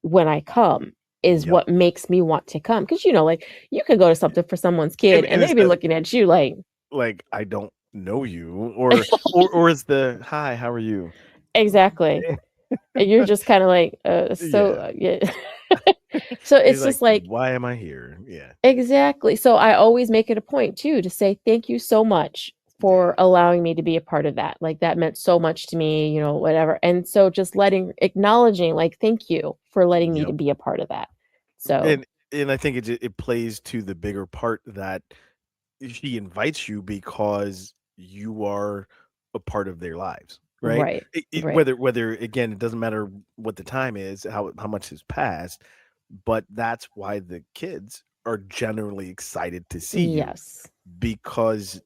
[SPEAKER 2] when I come is
[SPEAKER 1] Yep.
[SPEAKER 2] what makes me want to come. Because, like, you could go to something for someone's kid
[SPEAKER 1] And
[SPEAKER 2] and
[SPEAKER 1] it's
[SPEAKER 2] they be
[SPEAKER 1] the
[SPEAKER 2] looking at you like,
[SPEAKER 1] like, I don't know you, or it's the, "Hi, how are you?"
[SPEAKER 2] exactly. And you're just kind of like,
[SPEAKER 1] Yeah.
[SPEAKER 2] yeah. So
[SPEAKER 1] He's
[SPEAKER 2] it's
[SPEAKER 1] like,
[SPEAKER 2] just like,
[SPEAKER 1] "Why am I here?" Yeah.
[SPEAKER 2] exactly. So I always make it a point too to say thank you so much for
[SPEAKER 1] Yeah.
[SPEAKER 2] allowing me to be a part of that. Like that meant so much to me, whatever. And so just acknowledging like thank you for letting me to
[SPEAKER 1] Yep.
[SPEAKER 2] be a part of that. So,
[SPEAKER 1] And I think it plays to the bigger part that she invites you because you are a part of their lives, right?
[SPEAKER 2] right. Right.
[SPEAKER 1] Whether again, it doesn't matter what the time is, how much has passed, but that's why the kids are generally excited to see you
[SPEAKER 2] Yes.
[SPEAKER 1] because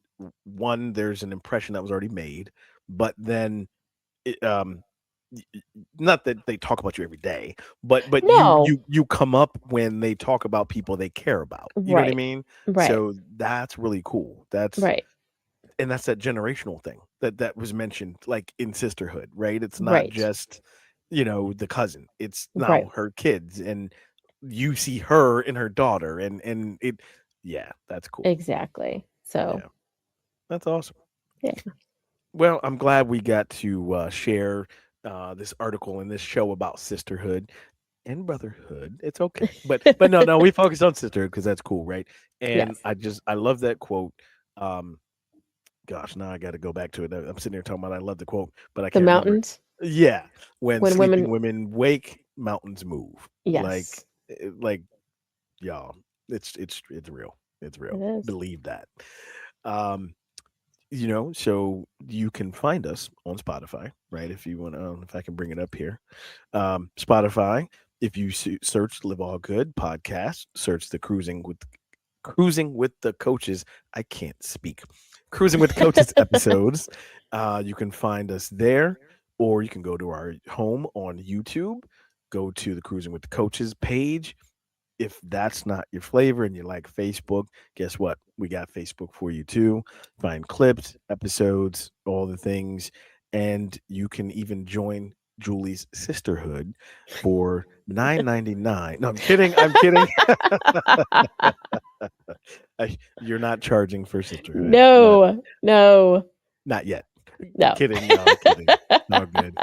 [SPEAKER 1] one, there's an impression that was already made, but then it, not that they talk about you every day, but you
[SPEAKER 2] No.
[SPEAKER 1] you you come up when they talk about people they care about. You know what I
[SPEAKER 2] Right.
[SPEAKER 1] mean?
[SPEAKER 2] Right.
[SPEAKER 1] So that's really cool.
[SPEAKER 2] Right.
[SPEAKER 1] That's that generational thing that was mentioned, like in Sisterhood, right? It's not
[SPEAKER 2] Right.
[SPEAKER 1] just the cousin. It's
[SPEAKER 2] Right.
[SPEAKER 1] now her kids, and you see her and her daughter, and it. Yeah, that's cool.
[SPEAKER 2] Exactly. So,
[SPEAKER 1] Yeah, that's awesome.
[SPEAKER 2] yeah.
[SPEAKER 1] Well, I'm glad we got to share this article and this show about sisterhood and brotherhood. It's okay, but no, no, we focus on sisterhood because that's cool, right? And
[SPEAKER 2] Yes.
[SPEAKER 1] I love that quote. Um, Gosh, now I got to go back to it. I'm sitting here talking about I love the quote, but I
[SPEAKER 2] The
[SPEAKER 1] can't remember it.
[SPEAKER 2] mountains
[SPEAKER 1] Yeah, when
[SPEAKER 2] when
[SPEAKER 1] sleeping
[SPEAKER 2] women,
[SPEAKER 1] women wake, mountains move. Like,
[SPEAKER 2] yes,
[SPEAKER 1] like y'all, it's real. It's
[SPEAKER 2] it
[SPEAKER 1] real.
[SPEAKER 2] is.
[SPEAKER 1] Believe that. Um, so you can find us on Spotify, right? If you want to, if I can bring it up here, Spotify. If you search "Live All Good" podcast, search the Cruising with the Coaches. I can't speak. Cruising with the Coaches episodes. You can find us there, or you can go to our home on YouTube. Go to the Cruising with the Coaches page. If that's not your flavor and you like Facebook, guess what? We got Facebook for you too. Find clips, episodes, all the things. And you can even join Julie's Sisterhood for 9.99. No, I'm kidding. I'm kidding. You're not charging for Sisterhood. Not
[SPEAKER 2] No, no,
[SPEAKER 1] not yet.
[SPEAKER 2] no.
[SPEAKER 1] Kidding. No, kidding. All good.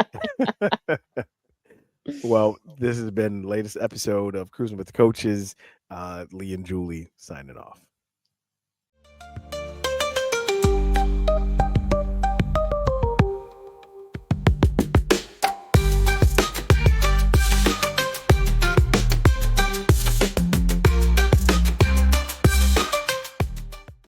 [SPEAKER 1] Well, this has been the latest episode of Cruising with the Coaches. Lee and Julie signing off.